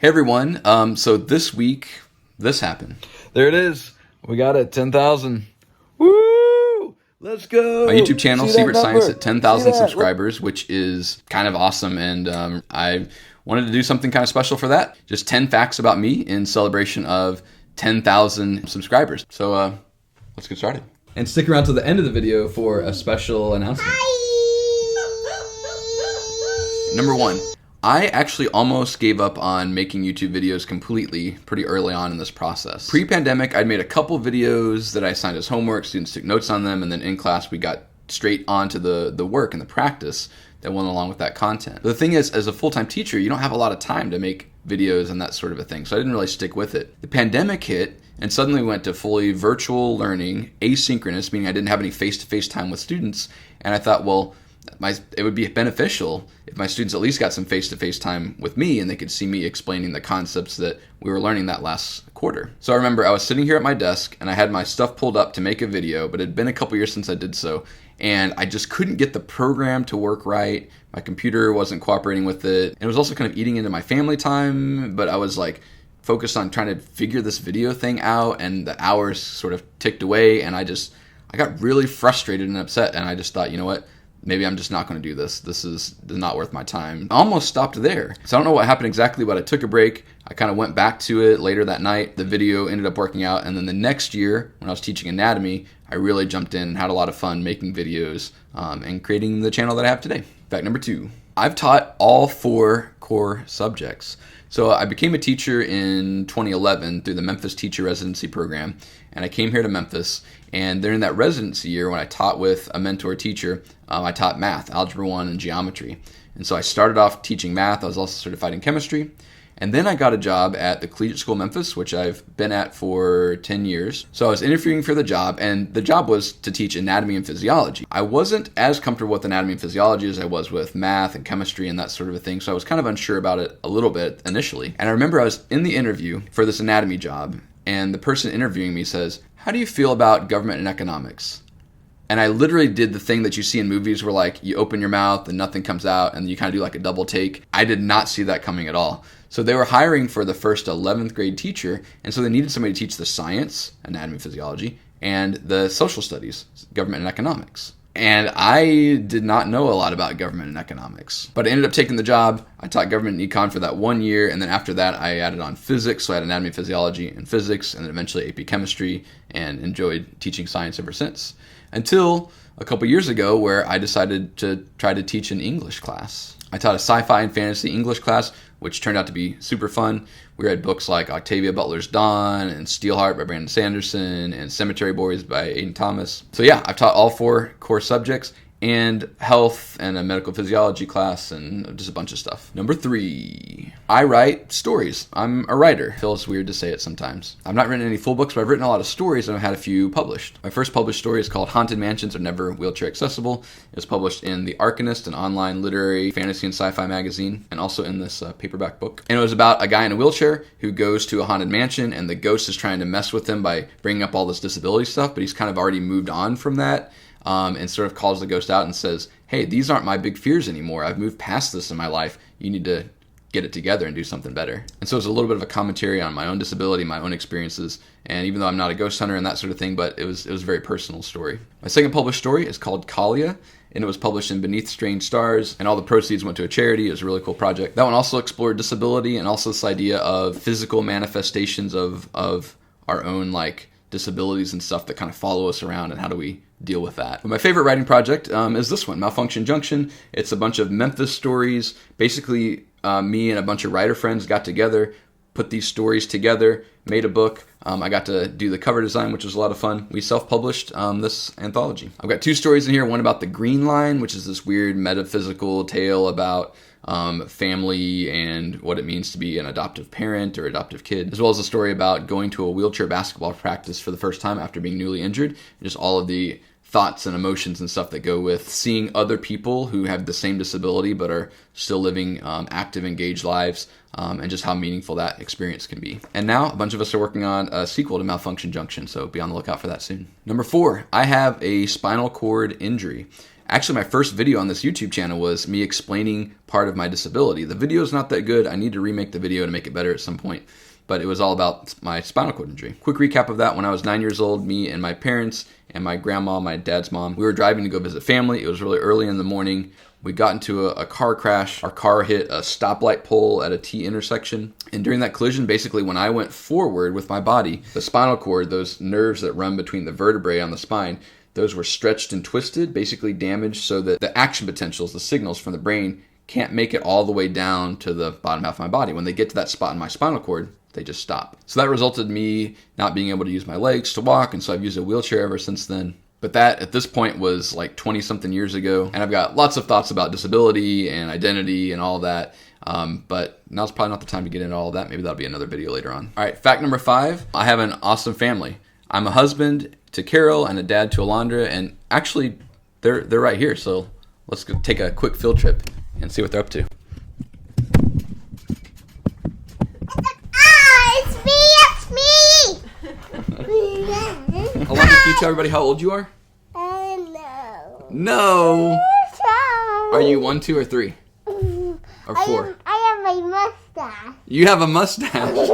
Hey everyone, so this week, this happened. There it is. We got it, 10,000. Woo! Let's go! My YouTube channel, See that Siebert Science, number? at 10,000 See that? subscribers, which is kind of awesome, and I wanted to do something kind of special for that. Just 10 facts about me in celebration of 10,000 subscribers. So let's get started. And stick around to the end of the video for a special announcement. Number one. I actually almost gave up on making YouTube videos completely pretty early on in this process. Pre-pandemic, I'd made a couple videos that I assigned as homework, students took notes on them, and then in class we got straight onto the work and the practice that went along with that content. But the thing is, as a full-time teacher, you don't have a lot of time to make videos and that sort of a thing, so I didn't really stick with it. The pandemic hit, and suddenly we went to fully virtual learning, asynchronous, meaning I didn't have any face-to-face time with students, and I thought, well, it would be beneficial if my students at least got some face-to-face time with me and they could see me explaining the concepts that we were learning that last quarter. So I remember I was sitting here at my desk and I had my stuff pulled up to make a video, but it had been a couple years since I did so, and I just couldn't get the program to work right. My computer wasn't cooperating with it, and it was also kind of eating into my family time, but I was like focused on trying to figure this video thing out, and the hours sort of ticked away, and I got really frustrated and upset, and I just thought, you know what? Maybe I'm just not going to do this. This is not worth my time. I almost stopped there. So I don't know what happened exactly, but I took a break. I kind of went back to it later that night. The video ended up working out. And then the next year, when I was teaching anatomy, I really jumped in and had a lot of fun making videos and creating the channel that I have today. Fact number two, I've taught all 4 core subjects. So I became a teacher in 2011 through the Memphis Teacher Residency Program, and I came here to Memphis, and during that residency year when I taught with a mentor teacher, I taught math, Algebra 1, and geometry. And so I started off teaching math. I was also certified in chemistry. And then I got a job at the Collegiate School Memphis, which I've been at for 10 years. So I was interviewing for the job, and the job was to teach anatomy and physiology. I wasn't as comfortable with anatomy and physiology as I was with math and chemistry and that sort of a thing, so I was kind of unsure about it a little bit initially. And I remember I was in the interview for this anatomy job, and the person interviewing me says, "How do you feel about government and economics?" And I literally did the thing that you see in movies where like you open your mouth and nothing comes out and you kind of do like a double take. I did not see that coming at all. So they were hiring for the first 11th grade teacher, and so they needed somebody to teach the science, anatomy and physiology, and the social studies, government and economics. And I did not know a lot about government and economics, but I ended up taking the job. I taught government and econ for that 1 year, and then after that I added on physics, so I had anatomy, physiology, and physics, and then eventually AP chemistry, and enjoyed teaching science ever since. Until a couple years ago where I decided to try to teach an English class. I taught a sci-fi and fantasy English class, which turned out to be super fun. We read books like Octavia Butler's Dawn and Steelheart by Brandon Sanderson and Cemetery Boys by Aidan Thomas. So yeah, I've taught all 4 core subjects and health and a medical physiology class and just a bunch of stuff. Number 3, I write stories. I'm a writer. It feels weird to say it sometimes. I've not written any full books, but I've written a lot of stories and I've had a few published. My first published story is called Haunted Mansions Are Never Wheelchair Accessible. It was published in The Arcanist, an online literary fantasy and sci-fi magazine, and also in this paperback book. And it was about a guy in a wheelchair who goes to a haunted mansion and the ghost is trying to mess with him by bringing up all this disability stuff, but he's kind of already moved on from that. And sort of calls the ghost out and says, "Hey, these aren't my big fears anymore. I've moved past this in my life. You need to get it together and do something better." And so it's a little bit of a commentary on my own disability, my own experiences, and even though I'm not a ghost hunter and that sort of thing, but it was a very personal story. My second published story is called Kalia, and it was published in Beneath Strange Stars, and all the proceeds went to a charity. It was a really cool project. That one also explored disability and also this idea of physical manifestations of our own like disabilities and stuff that kind of follow us around, and how do we deal with that. But my favorite writing project is this one, Malfunction Junction. It's a bunch of Memphis stories. Basically, me and a bunch of writer friends got together, put these stories together, made a book. I got to do the cover design, which was a lot of fun. We self-published this anthology. I've got 2 stories in here, one about the Green Line, which is this weird metaphysical tale about family and what it means to be an adoptive parent or adoptive kid, as well as a story about going to a wheelchair basketball practice for the first time after being newly injured, and just all of the thoughts and emotions and stuff that go with seeing other people who have the same disability but are still living active, engaged lives, and just how meaningful that experience can be. And now a bunch of us are working on a sequel to Malfunction Junction, so be on the lookout for that soon. Number 4, I have a spinal cord injury. Actually, my first video on this YouTube channel was me explaining part of my disability. The video is not that good. I need to remake the video to make it better at some point. But it was all about my spinal cord injury. Quick recap of that: when I was 9 years old, me and my parents and my grandma, my dad's mom, we were driving to go visit family. It was really early in the morning. We got into a car crash. Our car hit a stoplight pole at a T intersection. And during that collision, basically when I went forward with my body, the spinal cord, those nerves that run between the vertebrae on the spine, those were stretched and twisted, basically damaged so that the action potentials, the signals from the brain, can't make it all the way down to the bottom half of my body. When they get to that spot in my spinal cord, they just stop. So that resulted in me not being able to use my legs to walk, and so I've used a wheelchair ever since then. But that, at this point, was like 20-something years ago, and I've got lots of thoughts about disability and identity and all that, but now's probably not the time to get into all of that. Maybe that'll be another video later on. All right, fact number 5, I have an awesome family. I'm a husband to Carol and a dad to Alondra, and actually, they're right here, so let's go take a quick field trip and see what they're up to. Alondra, can you tell everybody how old you are? No. No. Are you 1, 2, or 3? Or 4? I have a mustache. You have a mustache. So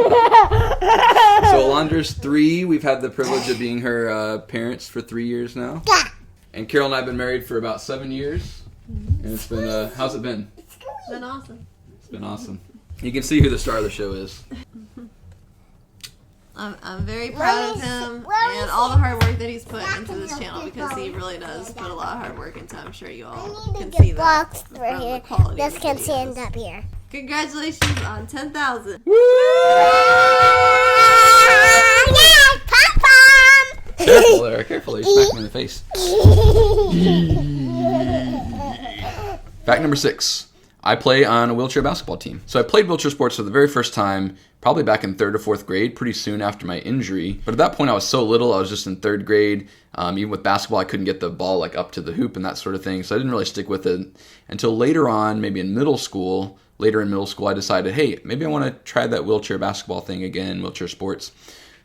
Alondra's 3. We've had the privilege of being her parents for 3 years now. Yeah. And Carol and I have been married for about 7 years. And it's been, how's it been? It's been awesome. It's been awesome. You can see who the star of the show is. I'm very proud of him and all the hard work that he's put into this channel, because he really does put a lot of hard work into. I'm sure you all can see that box from right the here. quality This of the can videos. stand up here. Congratulations on 10,000. Yay, Pop-Pom! Careful there, careful there. You smacked me in the face. Fact number 6. I play on a wheelchair basketball team. So I played wheelchair sports for the very first time, probably back in 3rd or 4th grade, pretty soon after my injury. But at that point I was so little, I was just in 3rd grade. Even with basketball, I couldn't get the ball like up to the hoop and that sort of thing. So I didn't really stick with it until later on, maybe in middle school. Later in middle school, I decided, hey, maybe I want to try that wheelchair basketball thing again, wheelchair sports.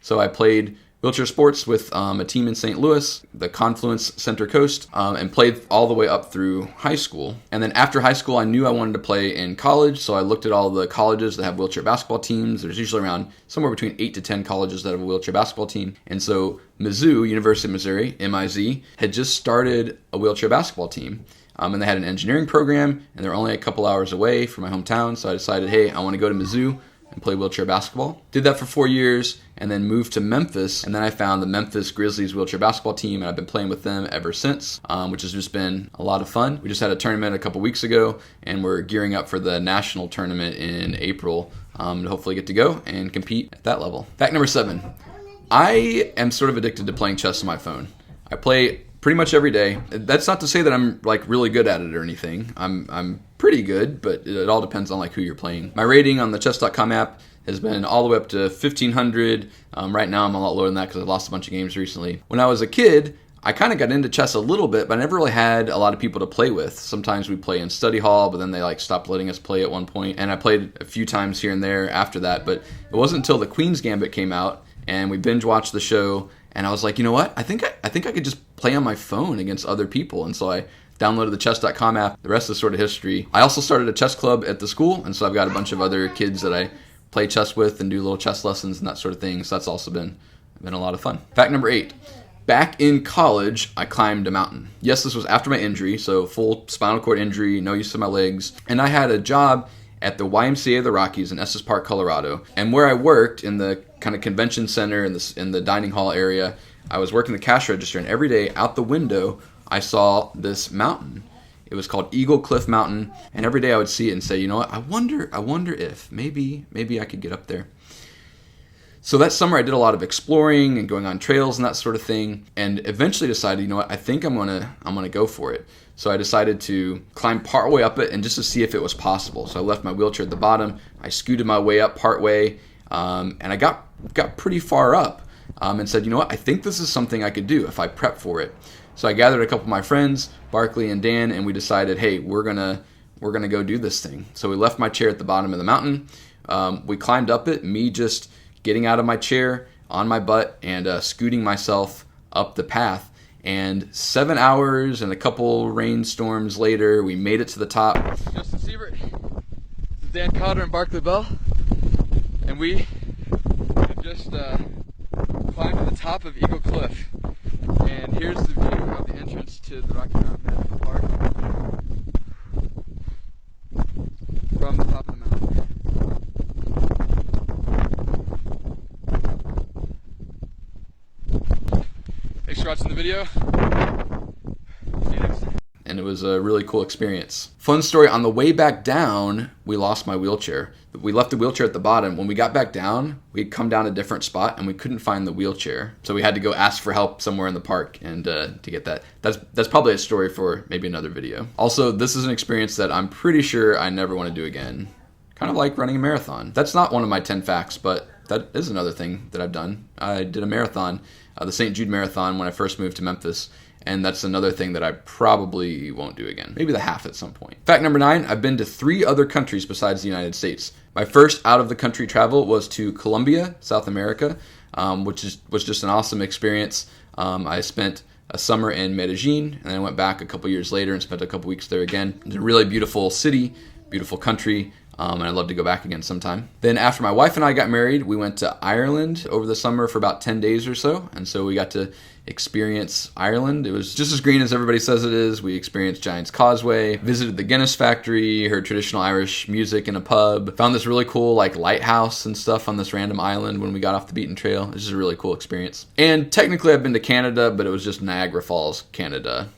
So I played wheelchair sports with a team in St. Louis, the Confluence Center Coast, and played all the way up through high school. And then after high school, I knew I wanted to play in college, so I looked at all the colleges that have wheelchair basketball teams. There's usually around somewhere between 8 to 10 colleges that have a wheelchair basketball team. And so Mizzou, University of Missouri, MIZ, had just started a wheelchair basketball team. And they had an engineering program, and they're only a couple hours away from my hometown, so I decided, hey, I want to go to Mizzou and play wheelchair basketball. Did that for 4 years, and then moved to Memphis, and then I found the Memphis Grizzlies wheelchair basketball team, and I've been playing with them ever since, which has just been a lot of fun. We just had a tournament a couple weeks ago, and we're gearing up for the national tournament in April to hopefully get to go and compete at that level. Fact number 7. I am sort of addicted to playing chess on my phone. I play pretty much every day. That's not to say that I'm like really good at it or anything. I'm pretty good, but it all depends on like who you're playing. My rating on the chess.com app has been all the way up to 1,500. Right now I'm a lot lower than that because I lost a bunch of games recently. When I was a kid, I kind of got into chess a little bit, but I never really had a lot of people to play with. Sometimes we'd play in study hall, but then they like stopped letting us play at one point. And I played a few times here and there after that, but it wasn't until the Queen's Gambit came out and we binge watched the show, and I was like, you know what? I think I could just play on my phone against other people. And so I downloaded the chess.com app. The rest is sort of history. I also started a chess club at the school, and so I've got a bunch of other kids that I play chess with and do little chess lessons and that sort of thing. So that's also been a lot of fun. Fact number 8. Back in college, I climbed a mountain. Yes, this was after my injury, so full spinal cord injury, no use of my legs. And I had a job at the YMCA of the Rockies in Estes Park, Colorado. And where I worked in the kind of convention center in the dining hall area, I was working the cash register, and every day out the window, I saw this mountain. It was called Eagle Cliff Mountain, and every day I would see it and say, you know what, I wonder if maybe I could get up there. So that summer I did a lot of exploring and going on trails and that sort of thing, and eventually decided, you know what, I think I'm gonna go for it. So I decided to climb part way up it and just to see if it was possible. So I left my wheelchair at the bottom, I scooted my way up part way, and I got pretty far up. and said, you know what, I think this is something I could do if I prep for it. So I gathered a couple of my friends, Barkley and Dan, and we decided, hey, we're gonna go do this thing. So we left my chair at the bottom of the mountain. We climbed up it, me just getting out of my chair on my butt and scooting myself up the path. And 7 hours and a couple rainstorms later, we made it to the top. Justin Siebert, this is Dan Cotter and Barkley Bell, and we have just climbed to the top of Eagle Cliff. And here's the view of the entrance to the Rocky Mountain National Park from the top of the mountain. Thanks for watching the video. See you next time. And it was a really cool experience. Fun story, on the way back down, we lost my wheelchair. We left the wheelchair at the bottom. When we got back down, we'd come down a different spot and we couldn't find the wheelchair. So we had to go ask for help somewhere in the park and to get that. That's probably a story for maybe another video. Also, this is an experience that I'm pretty sure I never want to do again. Kind of like running a marathon. That's not one of my 10 facts, but that is another thing that I've done. I did a marathon, the St. Jude Marathon, when I first moved to Memphis. And that's another thing that I probably won't do again. Maybe the half at some point. Fact number 9, I've been to 3 other countries besides the United States. My first out-of-the-country travel was to Colombia, South America, which was just an awesome experience. I spent a summer in Medellin, and then I went back a couple years later and spent a couple weeks there again. It's a really beautiful city, beautiful country, and I'd love to go back again sometime. Then after my wife and I got married, we went to Ireland over the summer for about 10 days or so, and so we got to experience Ireland. It was just as green as everybody says it is. We experienced Giant's Causeway, visited the Guinness factory, heard traditional Irish music in a pub, found this really cool lighthouse and stuff on this random island when we got off the beaten trail. It was just a really cool experience. And technically I've been to Canada, but it was just Niagara Falls, Canada.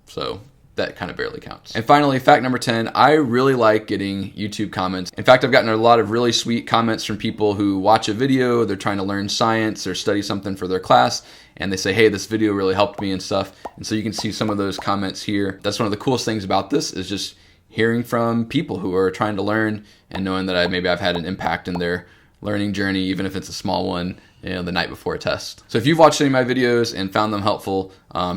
So that kind of barely counts. And finally, fact number 10, I really like getting YouTube comments. In fact, I've gotten a lot of really sweet comments from people who watch a video, they're trying to learn science or study something for their class, and they say, hey, this video really helped me and stuff. And so you can see some of those comments here. That's one of the coolest things about this, is just hearing from people who are trying to learn and knowing that maybe I've had an impact in their learning journey, even if it's a small one, the night before a test. So if you've watched any of my videos and found them helpful,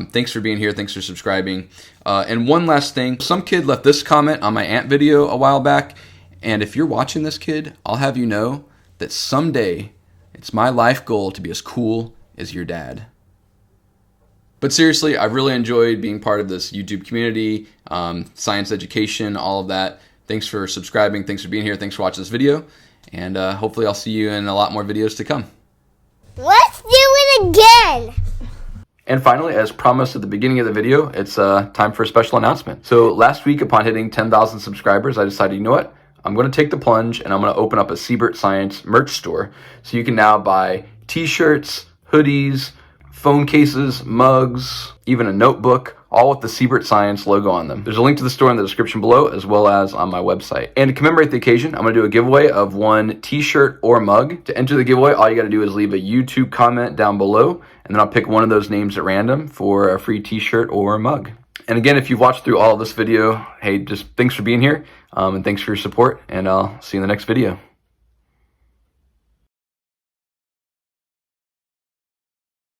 thanks for being here. Thanks for subscribing. And one last thing, some kid left this comment on my ant video a while back. And if you're watching this, kid, I'll have you know that someday it's my life goal to be as cool as your dad. But seriously, I've really enjoyed being part of this YouTube community, science education, all of that. Thanks for subscribing. Thanks for being here. Thanks for watching this video. And hopefully I'll see you in a lot more videos to come. Let's do it again. And finally, as promised at the beginning of the video, it's time for a special announcement. So last week, upon hitting 10,000 subscribers, I decided, you know what? I'm going to take the plunge and I'm going to open up a Siebert Science merch store. So you can now buy t-shirts, hoodies, phone cases, mugs, even a notebook, all with the Siebert Science logo on them. There's a link to the store in the description below, as well as on my website. And to commemorate the occasion, I'm going to do a giveaway of one t-shirt or mug. To enter the giveaway, all you got to do is leave a YouTube comment down below, and then I'll pick one of those names at random for a free t-shirt or mug. And again, if you've watched through all of this video, hey, just thanks for being here, and thanks for your support, and I'll see you in the next video.